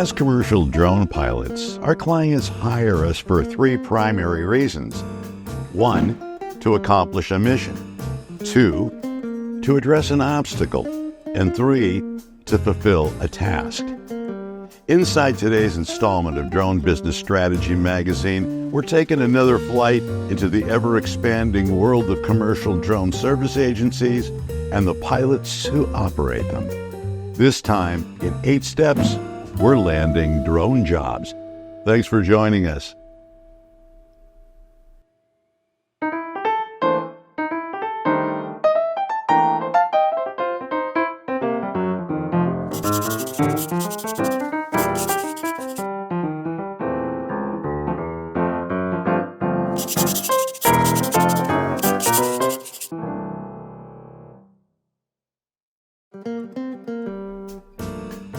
As commercial drone pilots, our clients hire us for three primary reasons. 1, to accomplish a mission. 2, to address an obstacle. And 3, to fulfill a task. Inside today's installment of Drone Business Strategy magazine, we're taking another flight into the ever-expanding world of commercial drone service agencies and the pilots who operate them. This time, in 8 steps, we're landing drone jobs. Thanks for joining us.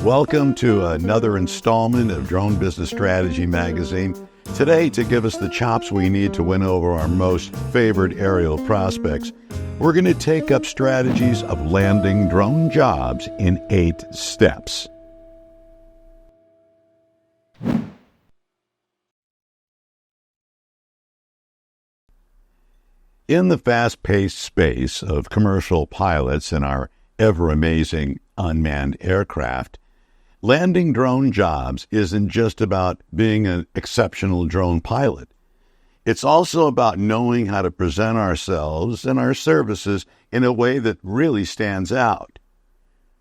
Welcome to another installment of Drone Business Strategy magazine. Today, to give us the chops we need to win over our most favored aerial prospects, we're going to take up strategies of landing drone jobs in 8 steps. In the fast-paced space of commercial pilots and our ever-amazing unmanned aircraft, landing drone jobs isn't just about being an exceptional drone pilot. It's also about knowing how to present ourselves and our services in a way that really stands out.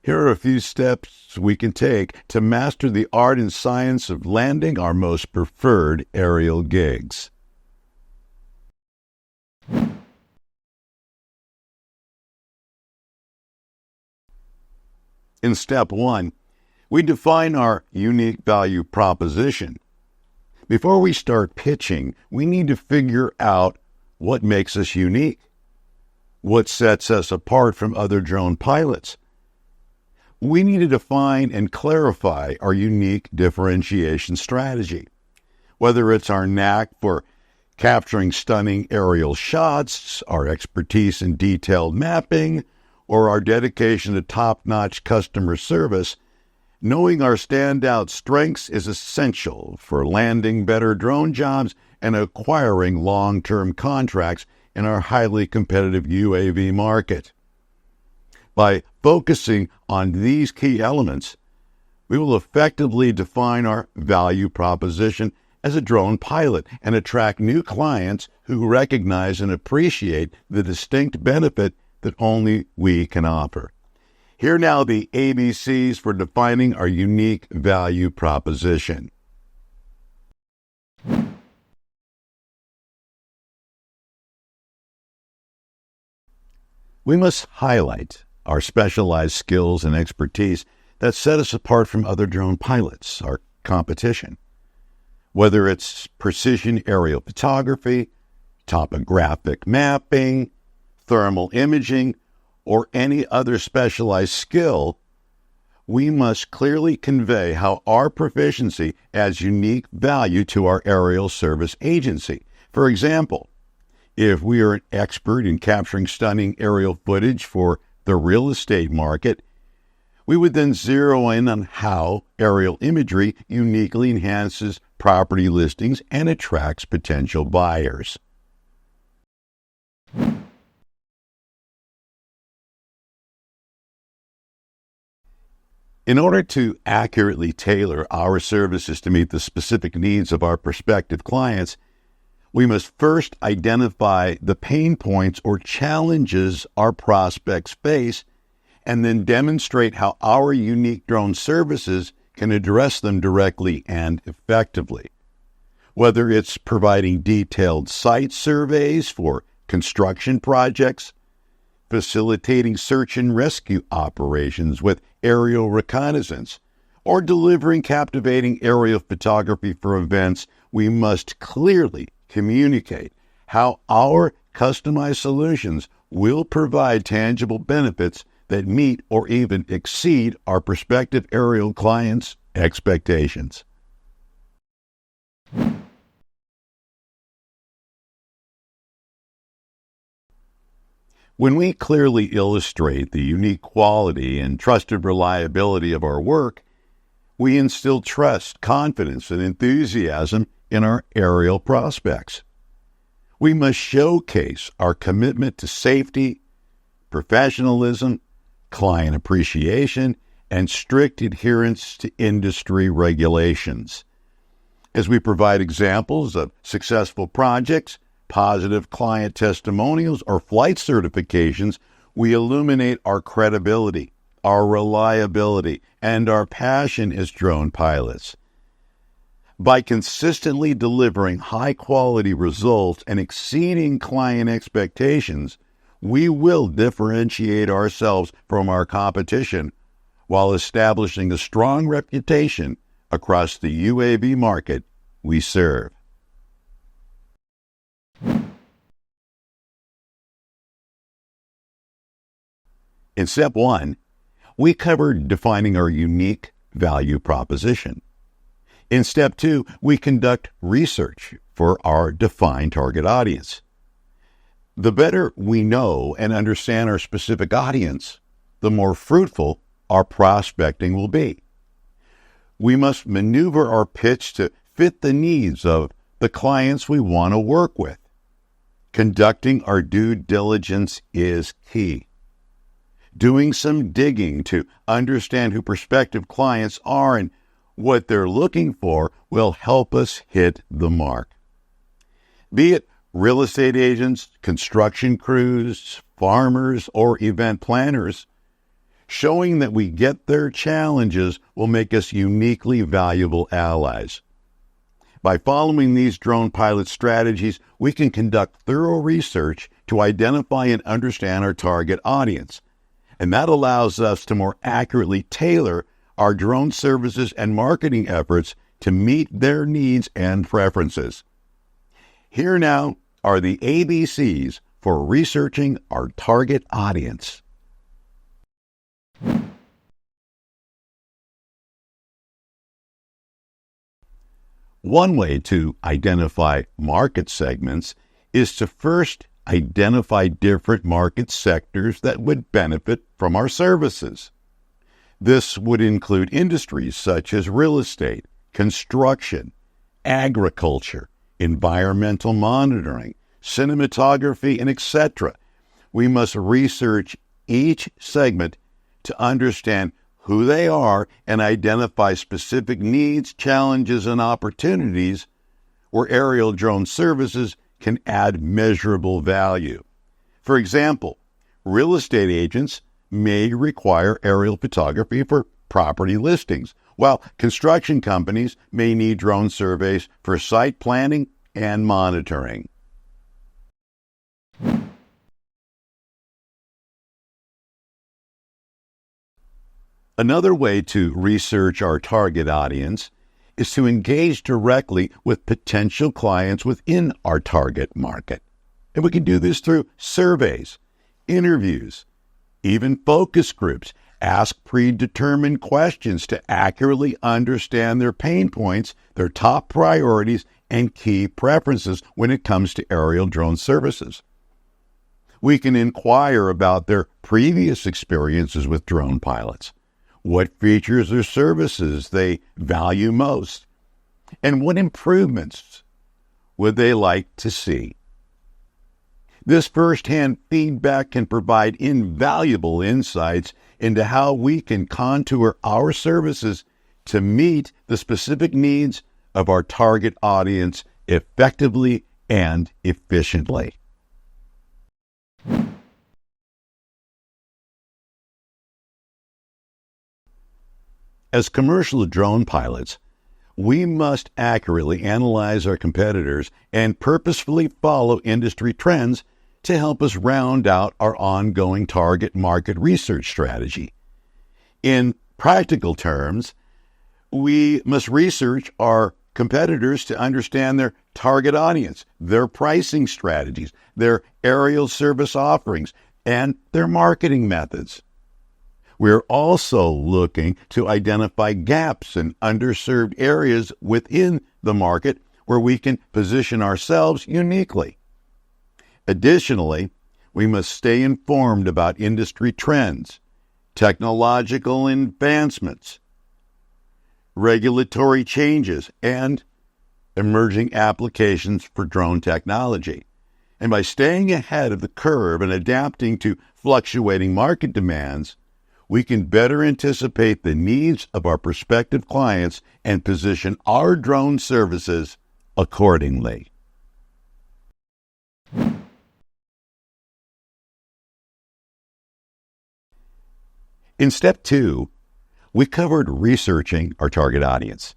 Here are a few steps we can take to master the art and science of landing our most preferred aerial gigs. In step 1, we define our unique value proposition. Before we start pitching, we need to figure out what makes us unique, what sets us apart from other drone pilots. We need to define and clarify our unique differentiation strategy, whether it's our knack for capturing stunning aerial shots, our expertise in detailed mapping, or our dedication to top-notch customer service. Knowing our standout strengths is essential for landing better drone jobs and acquiring long-term contracts in our highly competitive UAV market. By focusing on these key elements, we will effectively define our value proposition as a drone pilot and attract new clients who recognize and appreciate the distinct benefit that only we can offer. Here now the ABCs for defining our unique value proposition. We must highlight our specialized skills and expertise that set us apart from other drone pilots, our competition. Whether it's precision aerial photography, topographic mapping, thermal imaging, or any other specialized skill, we must clearly convey how our proficiency adds unique value to our aerial service agency. For example, if we are an expert in capturing stunning aerial footage for the real estate market, we would then zero in on how aerial imagery uniquely enhances property listings and attracts potential buyers. In order to accurately tailor our services to meet the specific needs of our prospective clients, we must first identify the pain points or challenges our prospects face, and then demonstrate how our unique drone services can address them directly and effectively. Whether it's providing detailed site surveys for construction projects, facilitating search and rescue operations with aerial reconnaissance, or delivering captivating aerial photography for events, we must clearly communicate how our customized solutions will provide tangible benefits that meet or even exceed our prospective aerial clients' expectations. When we clearly illustrate the unique quality and trusted reliability of our work, We instill trust, confidence, and enthusiasm in our aerial prospects. We must showcase our commitment to safety, professionalism, client appreciation, and strict adherence to industry regulations. As we provide examples of successful projects, positive client testimonials, or flight certifications, we illuminate our credibility, our reliability, and our passion as drone pilots. By consistently delivering high-quality results and exceeding client expectations, we will differentiate ourselves from our competition while establishing a strong reputation across the UAV market we serve. In step 1, we covered defining our unique value proposition. In step 2, we conduct research for our defined target audience. The better we know and understand our specific audience, the more fruitful our prospecting will be. We must maneuver our pitch to fit the needs of the clients we want to work with. Conducting our due diligence is key. Doing some digging to understand who prospective clients are and what they're looking for will help us hit the mark. Be it real estate agents, construction crews, farmers, or event planners, showing that we get their challenges will make us uniquely valuable allies. By following these drone pilot strategies, we can conduct thorough research to identify and understand our target audience, and that allows us to more accurately tailor our drone services and marketing efforts to meet their needs and preferences. Here now are the ABCs for researching our target audience. One way to identify market segments is to first identify different market sectors that would benefit from our services. This would include industries such as real estate, construction, agriculture, environmental monitoring, cinematography, and etc. We must research each segment to understand who they are and identify specific needs, challenges, and opportunities where aerial drone services can add measurable value. For example, real estate agents may require aerial photography for property listings, while construction companies may need drone surveys for site planning and monitoring. Another way to research our target audience is to engage directly with potential clients within our target market. And we can do this through surveys, interviews, even focus groups. Ask predetermined questions to accurately understand their pain points, their top priorities, and key preferences when it comes to aerial drone services. We can inquire about their previous experiences with drone pilots, what features or services they value most, and what improvements would they like to see. This first-hand feedback can provide invaluable insights into how we can contour our services to meet the specific needs of our target audience effectively and efficiently. As commercial drone pilots, we must accurately analyze our competitors and purposefully follow industry trends to help us round out our ongoing target market research strategy. In practical terms, we must research our competitors to understand their target audience, their pricing strategies, their aerial service offerings, and their marketing methods. We're also looking to identify gaps in underserved areas within the market where we can position ourselves uniquely. Additionally, we must stay informed about industry trends, technological advancements, regulatory changes, and emerging applications for drone technology. And by staying ahead of the curve and adapting to fluctuating market demands, we can better anticipate the needs of our prospective clients and position our drone services accordingly. In step 2, we covered researching our target audience.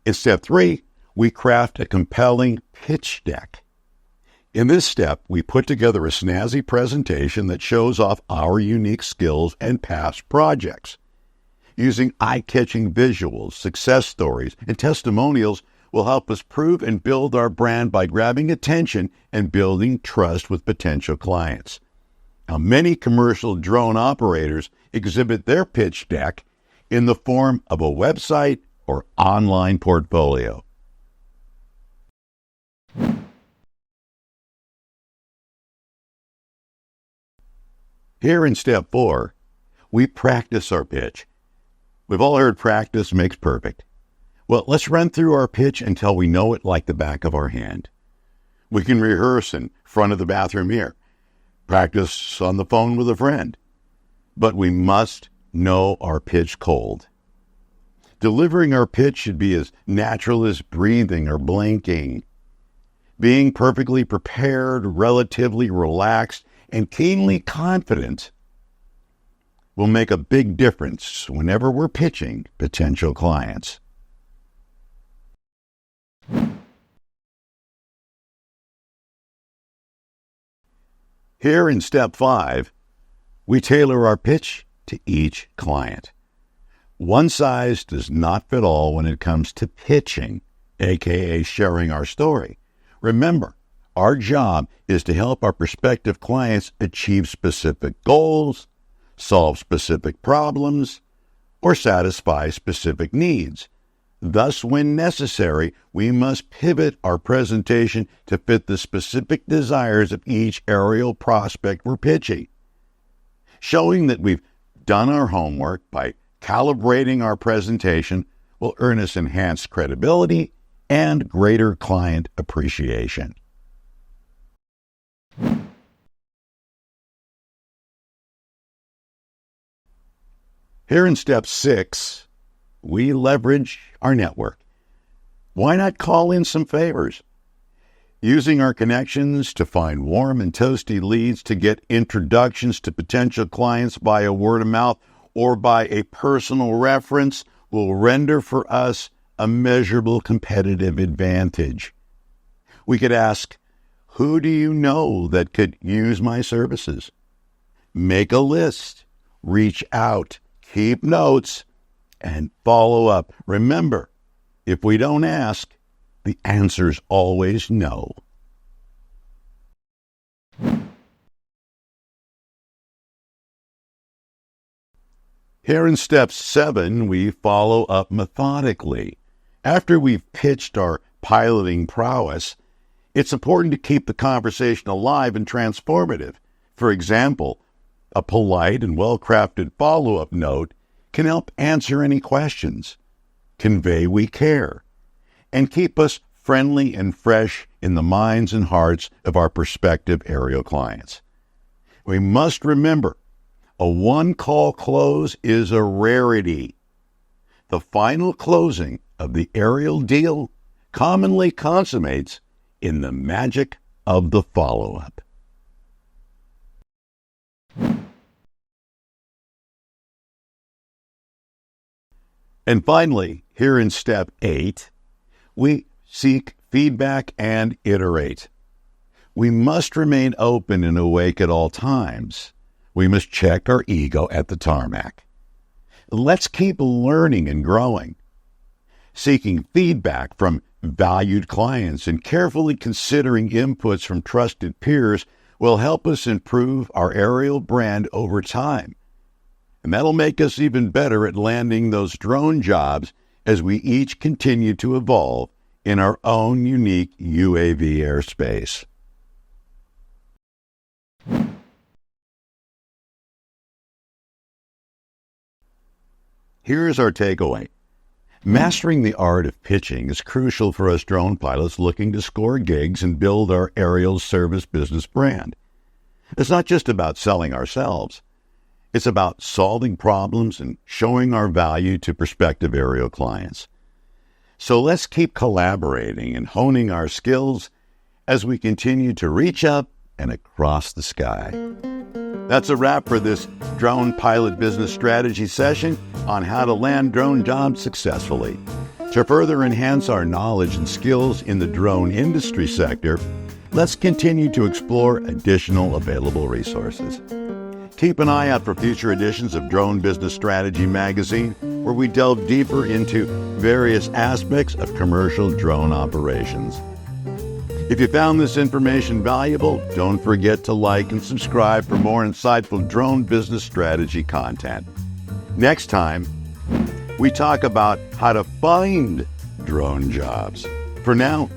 In step 3, we craft a compelling pitch deck. In this step, we put together a snazzy presentation that shows off our unique skills and past projects. Using eye-catching visuals, success stories, and testimonials will help us prove and build our brand by grabbing attention and building trust with potential clients. Now, many commercial drone operators exhibit their pitch deck in the form of a website or online portfolio. Here in step 4, we practice our pitch. We've all heard practice makes perfect. Well, let's run through our pitch until we know it like the back of our hand. We can rehearse in front of the bathroom mirror, practice on the phone with a friend, but we must know our pitch cold. Delivering our pitch should be as natural as breathing or blinking. Being perfectly prepared, relatively relaxed, and keenly confident will make a big difference whenever we're pitching potential clients. Here in step 5, we tailor our pitch to each client. One size does not fit all when it comes to pitching, aka sharing our story. Remember, our job is to help our prospective clients achieve specific goals, solve specific problems, or satisfy specific needs. Thus, when necessary, we must pivot our presentation to fit the specific desires of each aerial prospect we're pitching. Showing that we've done our homework by calibrating our presentation will earn us enhanced credibility and greater client appreciation. Here in step 6, we leverage our network. Why not call in some favors? Using our connections to find warm and toasty leads to get introductions to potential clients via word of mouth or by a personal reference will render for us a measurable competitive advantage. We could ask, who do you know that could use my services? Make a list, reach out, keep notes, and follow up. Remember, if we don't ask, the answer's always no. Here in step 7, we follow up methodically. After we've pitched our piloting prowess, it's important to keep the conversation alive and transformative. For example, a polite and well-crafted follow-up note can help answer any questions, convey we care, and keep us friendly and fresh in the minds and hearts of our prospective aerial clients. We must remember, a one-call close is a rarity. The final closing of the aerial deal commonly consummates in the magic of the follow-up. And finally, here in step 8, we seek feedback and iterate. We must remain open and awake at all times. We must check our ego at the tarmac. Let's keep learning and growing. Seeking feedback from valued clients and carefully considering inputs from trusted peers will help us improve our aerial brand over time. And that'll make us even better at landing those drone jobs as we each continue to evolve in our own unique UAV airspace. Here's our takeaway. Mastering the art of pitching is crucial for us drone pilots looking to score gigs and build our aerial service business brand. It's not just about selling ourselves. It's about solving problems and showing our value to prospective aerial clients. So let's keep collaborating and honing our skills as we continue to reach up and across the sky. That's a wrap for this drone pilot business strategy session on how to land drone jobs successfully. To further enhance our knowledge and skills in the drone industry sector, let's continue to explore additional available resources. Keep an eye out for future editions of Drone Business Strategy magazine, where we delve deeper into various aspects of commercial drone operations. If you found this information valuable, don't forget to like and subscribe for more insightful drone business strategy content. Next time, we talk about how to find drone jobs. For now,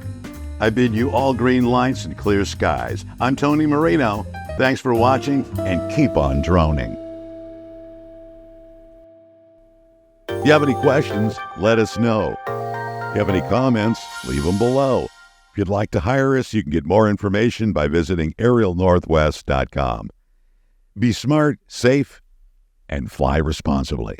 I bid you all green lights and clear skies. I'm Tony Marino. Thanks for watching, and keep on droning. If you have any questions, let us know. If you have any comments, leave them below. If you'd like to hire us, you can get more information by visiting aerialnorthwest.com. Be smart, safe, and fly responsibly.